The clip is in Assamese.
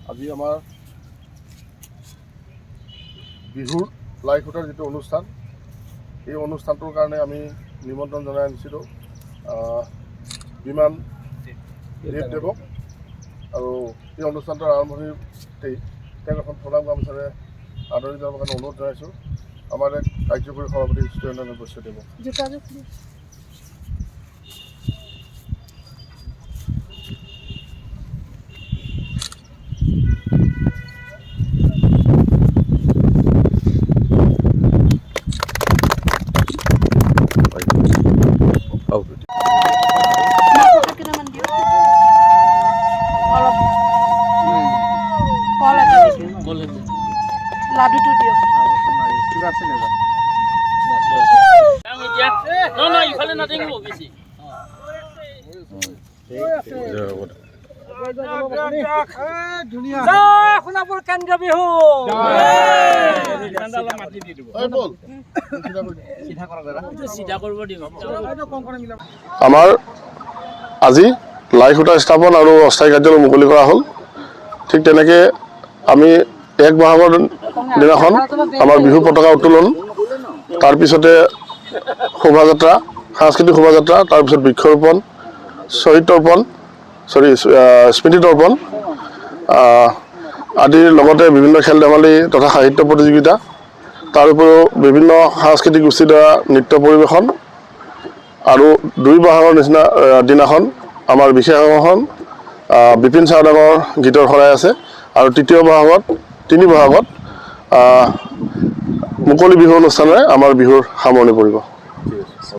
আজি আমাৰ বিহুৰ লাই খুঁটাৰ যিটো অনুষ্ঠান, এই অনুষ্ঠানটোৰ কাৰণে আমি নিমন্ত্ৰণ জনাই আনিছিলোঁ বিমান দেৱক, আৰু এই অনুষ্ঠানটোৰ আৰম্ভণিতেই তেওঁক এখন প্ৰণাম গামোচাৰে আদৰি জনাবৰ কাৰণে অনুৰোধ জনাইছোঁ। আমাৰ এক কাৰ্যকৰী সভাপতি ষ্টুডেণ্ট বৈশ্য দেৱক। লাডুটো দিয়ক। কিবা আছে নেকি? ইফালে নাথাকিব বেছি। সোণাপুৰ কেন্দ্ৰ বিহু আমাৰ আজি লাই খুঁটা স্থাপন আৰু অস্থায়ী কাৰ্যালয় মুকলি কৰা হ'ল। ঠিক তেনেকৈ আমি 1 বহাগৰ দিনাখন আমাৰ বিহু পতাকা উত্তোলন, তাৰপিছতে শোভাযাত্ৰা, সাংস্কৃতিক শোভাযাত্ৰা, তাৰপিছত বৃক্ষৰোপণ, স্মৃতি তৰ্পণ আদিৰ লগতে বিভিন্ন খেল ধেমালি তথা সাহিত্য প্ৰতিযোগিতা, তাৰ উপৰিও বিভিন্ন সাংস্কৃতিক গোষ্ঠীৰ দ্বাৰা নৃত্য পৰিৱেশন, আৰু 2 বহাগৰ দিনাখন আমাৰ বিশেষ আকৰ্ষণ বিপিন চাওডাঙৰ গীতৰ শৰাই আছে, আৰু 3 বহাগত মুকলি বিহু অনুষ্ঠানেৰে আমাৰ বিহুৰ সামৰণি পৰিব।